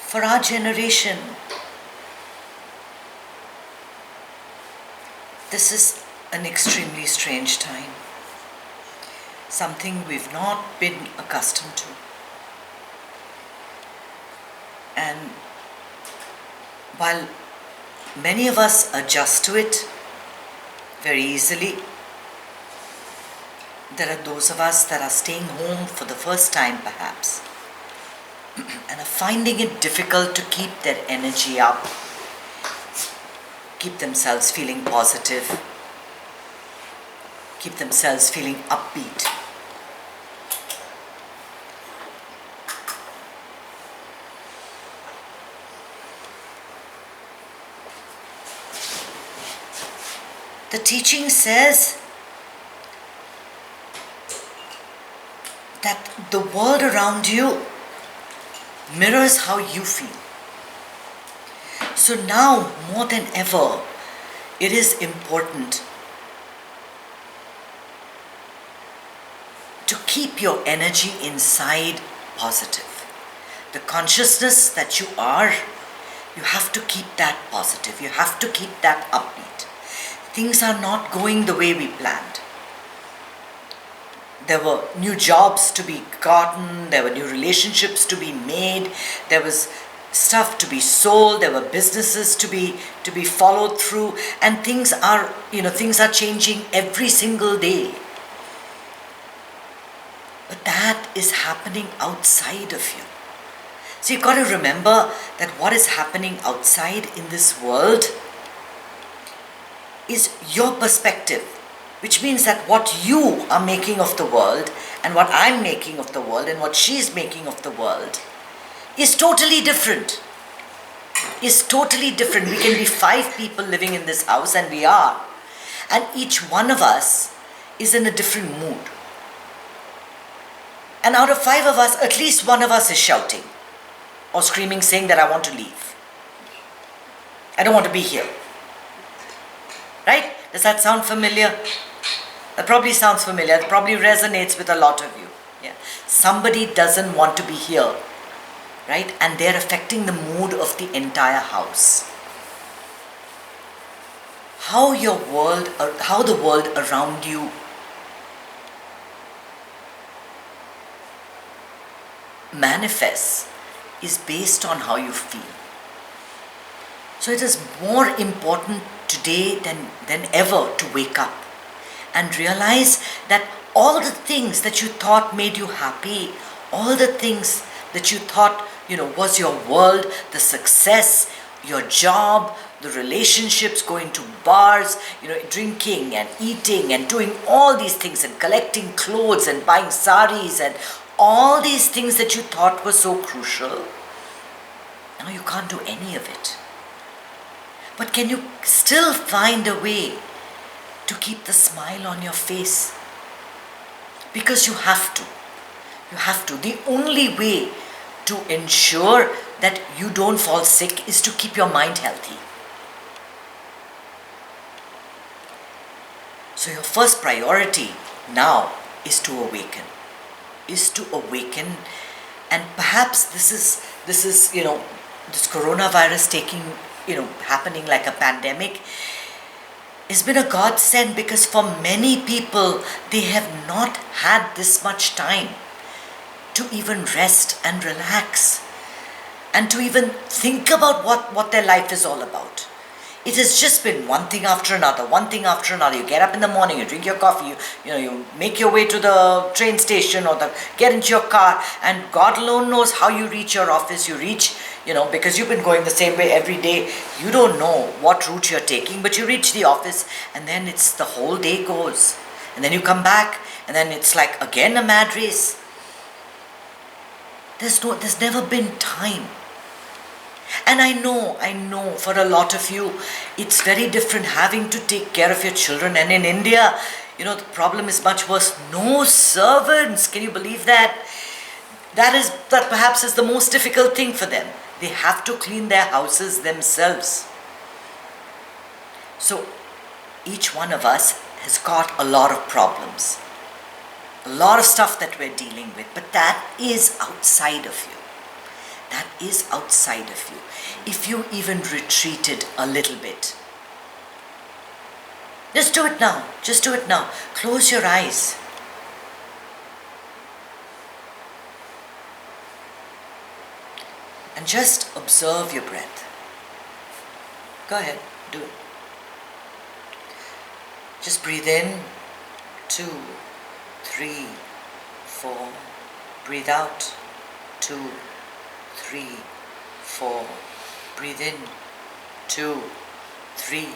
For our generation, this is an extremely strange time. Something we've not been accustomed to. And while many of us adjust to it very easily, there are those of us that are staying home for the first time perhaps and are finding it difficult to keep their energy up, keep themselves feeling positive, keep themselves feeling upbeat. The teaching says that the world around you mirrors how you feel. So now, more than ever, it is important to keep your energy inside positive. The consciousness that you are, you have to keep that positive. You have to keep that upbeat. Things are not going the way we planned. There were new jobs to be gotten, there were new relationships to be made, there was stuff to be sold, there were businesses to be followed through, and things are changing every single day. But that is happening outside of you. So you've got to remember that what is happening outside in this world is your perspective, which means that what you are making of the world and what I'm making of the world and what she's making of the world is totally different. Is totally different. We can be 5 people living in this house, and we are. And each one of us is in a different mood. And out of 5 of us, at least one of us is shouting or screaming, saying that I want to leave. I don't want to be here. Right? Does that sound familiar? That probably sounds familiar. It probably resonates with a lot of you. Yeah. Somebody doesn't want to be here, right? And they're affecting the mood of the entire house. How the world around you manifests is based on how you feel. So it is more important today than ever to wake up and realize that all the things that you thought made you happy, all the things that you thought, was your world, the success, your job, the relationships, going to bars, drinking and eating and doing all these things and collecting clothes and buying saris and all these things that you thought were so crucial, now you can't do any of it. But can you still find a way to keep the smile on your face? Because you have to. You have to. The only way to ensure that you don't fall sick is to keep your mind healthy. So your first priority now is to awaken. And perhaps this is this coronavirus happening like a pandemic, has been a godsend, because for many people, they have not had this much time to even rest and relax and to even think about what their life is all about. It has just been one thing after another. You get up in the morning, you drink your coffee, you make your way to the train station or get into your car, and God alone knows how you reach your office. You reach, because you've been going the same way every day. You don't know what route you're taking, but you reach the office, and then it's the whole day goes. And then you come back, and then it's like again a mad race. There's never been time. And I know for a lot of you, it's very different having to take care of your children. And in India, the problem is much worse. No servants. Can you believe that? That perhaps is the most difficult thing for them. They have to clean their houses themselves. So each one of us has got a lot of problems. A lot of stuff that we're dealing with. But that is outside of you. that is outside of you. If you even retreated a little bit, just do it now. Just do it now. Close your eyes. And just observe your breath. Go ahead, do it. Just breathe in, 2, 3, 4. Breathe out, 2, 3, 4. Breathe in, 2, 3,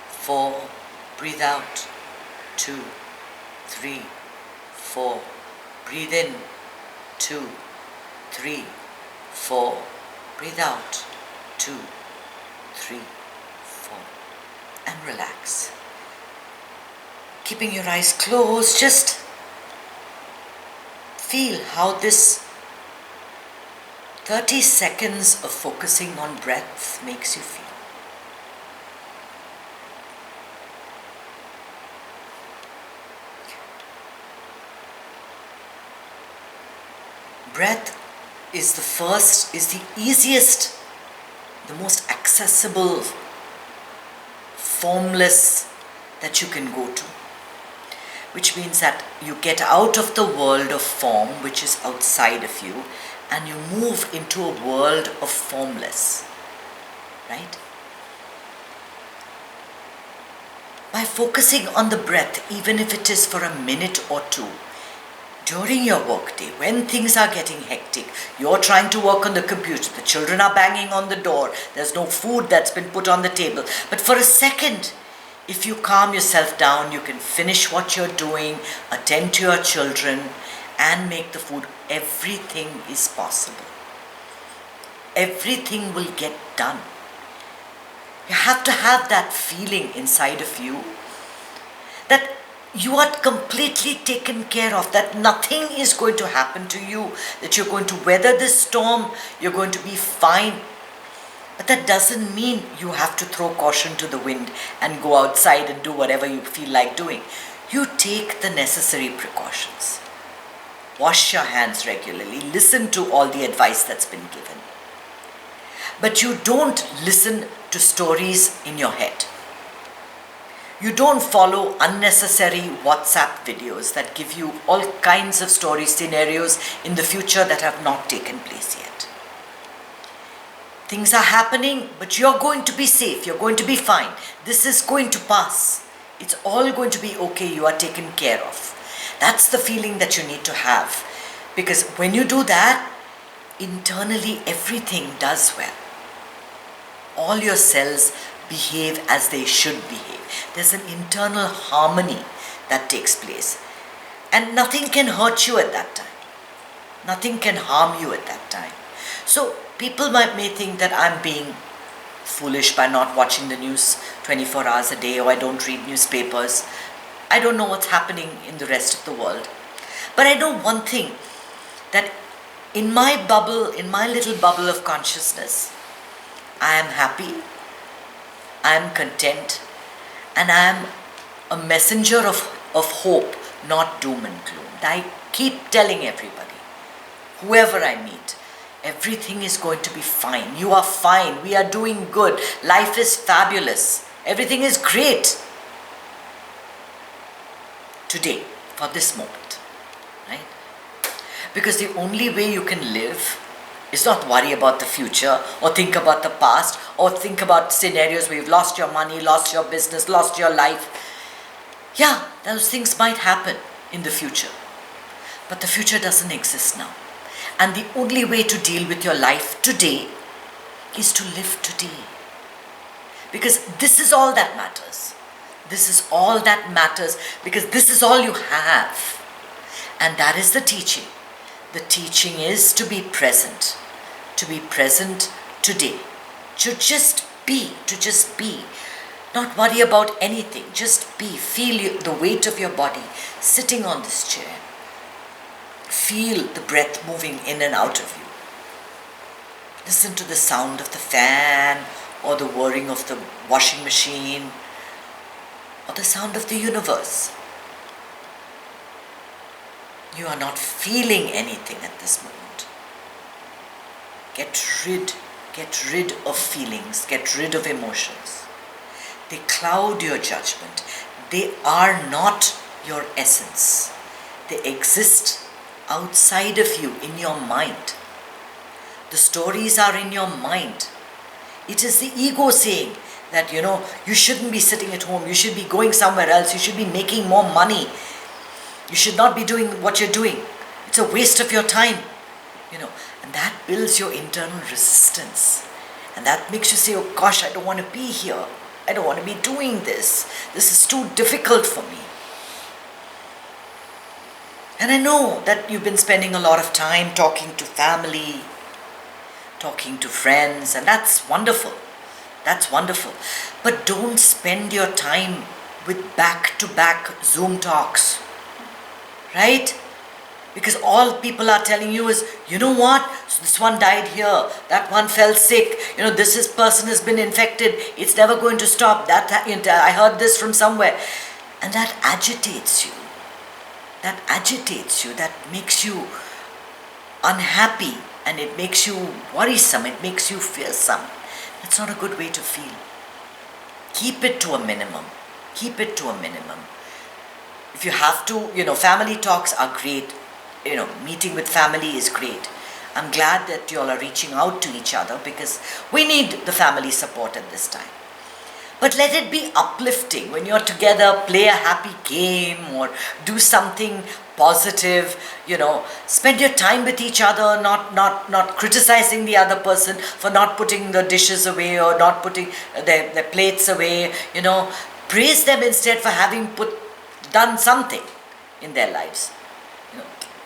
4. Breathe out, 2, 3, 4. Breathe in, 2, 3, 4. Breathe out, 2, 3, 4. And relax. Keeping your eyes closed, just feel how this 30 seconds of focusing on breath makes you feel. Breath is the easiest, the most accessible, formless that you can go to. Which means that you get out of the world of form, which is outside of you, and you move into a world of formless. Right? By focusing on the breath, even if it is for a minute or two, during your workday, when things are getting hectic, you're trying to work on the computer, the children are banging on the door, there's no food that's been put on the table. But for a second, if you calm yourself down, you can finish what you're doing, attend to your children, and make the food. Everything is possible. Everything will get done. You have to have that feeling inside of you that you are completely taken care of, that nothing is going to happen to you, that you're going to weather this storm, you're going to be fine. But that doesn't mean you have to throw caution to the wind and go outside and do whatever you feel like doing. You take the necessary precautions. Wash your hands regularly. Listen to all the advice that's been given. But you don't listen to stories in your head. You don't follow unnecessary WhatsApp videos that give you all kinds of story scenarios in the future that have not taken place yet. Things are happening, but you're going to be safe. You're going to be fine. This is going to pass. It's all going to be okay. You are taken care of. That's the feeling that you need to have. Because when you do that, internally everything does well. All your cells behave as they should behave. There's an internal harmony that takes place. And nothing can hurt you at that time. Nothing can harm you at that time. So people may think that I'm being foolish by not watching the news 24 hours a day, or I don't read newspapers. I don't know what's happening in the rest of the world. But I know one thing, that in my bubble, in my little bubble of consciousness, I am happy, I am content, and I am a messenger of hope, not doom and gloom. I keep telling everybody, whoever I meet, everything is going to be fine. You are fine. We are doing good. Life is fabulous. Everything is great. Today, for this moment, right? Because the only way you can live is not worry about the future, or think about the past, or think about scenarios where you've lost your money, lost your business, lost your life. Yeah, those things might happen in the future. But the future doesn't exist now. And the only way to deal with your life today is to live today. Because this is all that matters. This is all that matters, because this is all you have. And that is the teaching. The teaching is to be present. To be present today. To just be. Not worry about anything. Just be. Feel the weight of your body sitting on this chair. Feel the breath moving in and out of you. Listen to the sound of the fan, or the whirring of the washing machine, or the sound of the universe. You are not feeling anything at this moment. Get rid of feelings, get rid of emotions. They cloud your judgment. They are not your essence. They exist outside of you, in your mind. The stories are in your mind. It is the ego saying that, you shouldn't be sitting at home, you should be going somewhere else, you should be making more money, you should not be doing what you're doing. It's a waste of your time, and that builds your internal resistance. And that makes you say, oh gosh, I don't want to be here. I don't want to be doing this. This is too difficult for me. And I know that you've been spending a lot of time talking to family, talking to friends, and that's wonderful. That's wonderful. But don't spend your time with back-to-back Zoom talks, right? Because all people are telling you is, you know what, so this one died here, that one fell sick, this person has been infected, it's never going to stop, I heard this from somewhere. And that agitates you. That makes you unhappy, and it makes you worrisome, it makes you fearsome. That's not a good way to feel. Keep it to a minimum. If you have to, family talks are great. Meeting with family is great. I'm glad that you all are reaching out to each other, because we need the family support at this time. But let it be uplifting. When you're together, play a happy game or do something positive, spend your time with each other, not criticizing the other person for not putting the dishes away or not putting their plates away, praise them instead for having done something in their lives.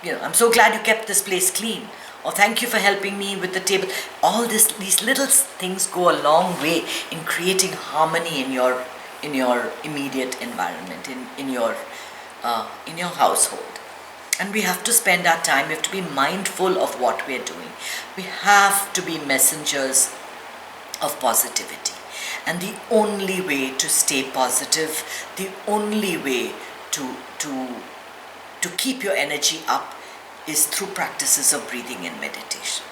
I'm so glad you kept this place clean, or thank you for helping me with the table. All these little things go a long way in creating harmony in your immediate environment, in your household. And we have to spend our time, we have to be mindful of what we're doing. We have to be messengers of positivity. And the only way to stay positive, the only way to keep your energy up is through practices of breathing and meditation.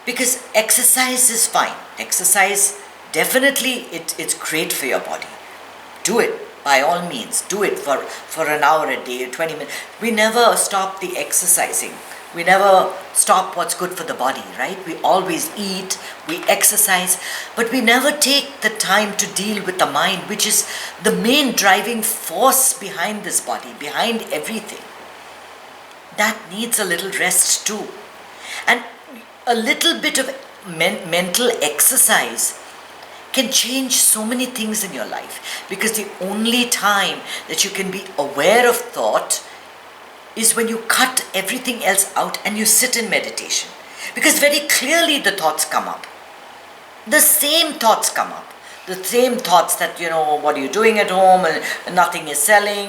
Because exercise is fine. Exercise, definitely it's great for your body. Do it, by all means. Do it for an hour a day, 20 minutes. We never stop the exercising. We never stop what's good for the body, right? We always eat, we exercise, but we never take the time to deal with the mind, which is the main driving force behind this body, behind everything. That needs a little rest too. And a little bit of mental exercise can change so many things in your life, because the only time that you can be aware of thought is when you cut everything else out and you sit in meditation. Because very clearly the thoughts come up. The same thoughts come up. The same thoughts that, what are you doing at home, and nothing is selling,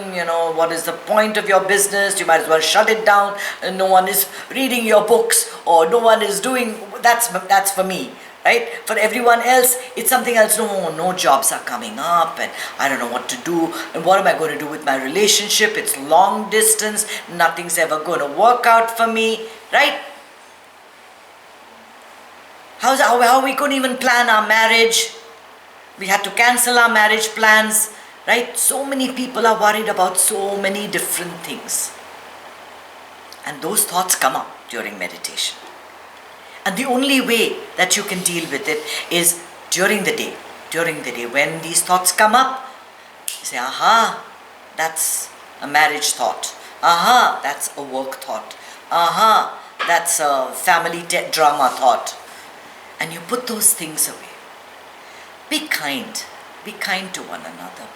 what is the point of your business, you might as well shut it down, and no one is reading your books, or no one is doing, that's for me. Right? For everyone else, it's something else. No jobs are coming up, and I don't know what to do, and what am I going to do with my relationship? It's long distance, nothing's ever going to work out for me, right? How are we going to even plan our marriage? We had to cancel our marriage plans, right? So many people are worried about so many different things. And those thoughts come up during meditation. And the only way that you can deal with it is during the day. During the day, when these thoughts come up, you say, aha, that's a marriage thought. Aha, that's a work thought. Aha, that's a family drama thought. And you put those things away. Be kind. Be kind to one another.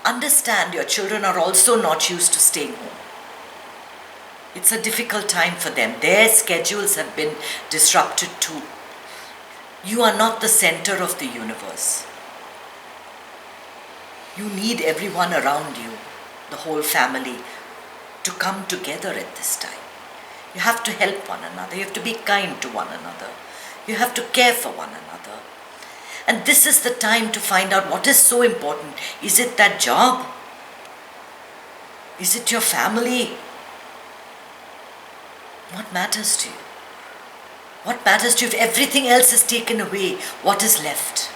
Understand your children are also not used to staying home. It's a difficult time for them. Their schedules have been disrupted too. You are not the center of the universe. You need everyone around you, the whole family, to come together at this time. You have to help one another. You have to be kind to one another. You have to care for one another. And this is the time to find out what is so important. Is it that job? Is it your family? What matters to you? What matters to you? If everything else is taken away, what is left?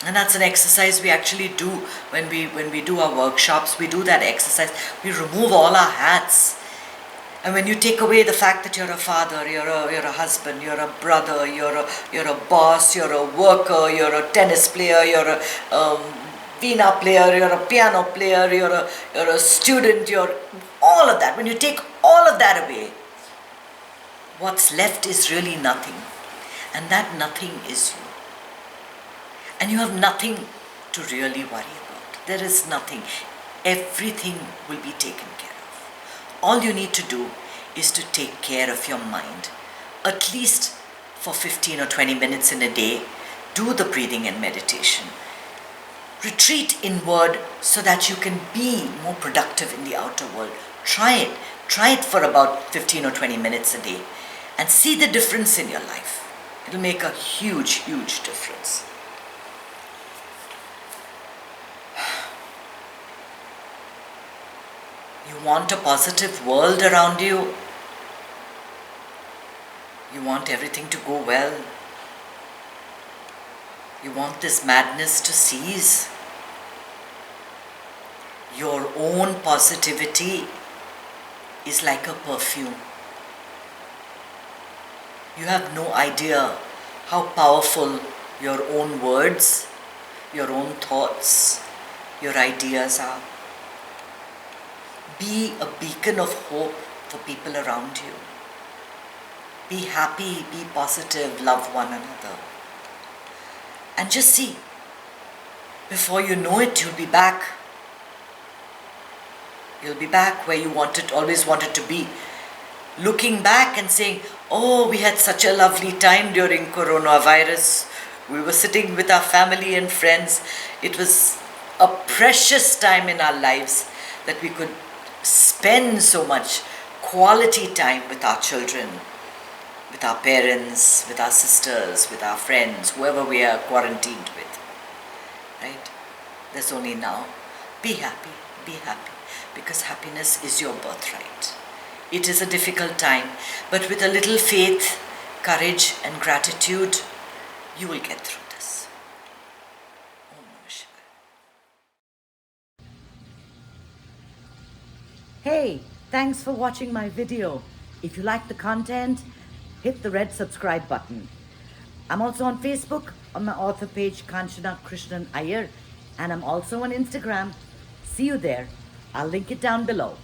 And that's an exercise we actually do when we do our workshops. We do that exercise. We remove all our hats. And when you take away the fact that you're a father, you're a husband, you're a brother, you're a boss, you're a worker, you're a tennis player, you're a veena player, you're a piano player, you're a student, you're all of that. When you take all of that away, what's left is really nothing. And that nothing is you. And you have nothing to really worry about. There is nothing. Everything will be taken care of. All you need to do is to take care of your mind. At least for 15 or 20 minutes in a day, do the breathing and meditation. Retreat inward so that you can be more productive in the outer world. Try it. Try it for about 15 or 20 minutes a day and see the difference in your life. It'll make a huge, huge difference. You want a positive world around you. You want everything to go well. You want this madness to cease. Your own positivity is like a perfume. You have no idea how powerful your own words, your own thoughts, your ideas are. Be a beacon of hope for people around you. Be happy, be positive, love one another. And just see, before you know it, you'll be back. You'll be back where you always wanted to be. Looking back and saying, oh, we had such a lovely time during coronavirus. We were sitting with our family and friends. It was a precious time in our lives that we could spend so much quality time with our children, with our parents, with our sisters, with our friends, whoever we are quarantined with. Right? There's only now. Be happy, because happiness is your birthright. It is a difficult time, but with a little faith, courage and gratitude, you will get through this. Om Namah Shivaya. Hey, thanks for watching my video. If you like the content, hit the red subscribe button. I'm also on Facebook on my author page, Kanchana Krishnan Iyer, and I'm also on Instagram. See you there. I'll link it down below.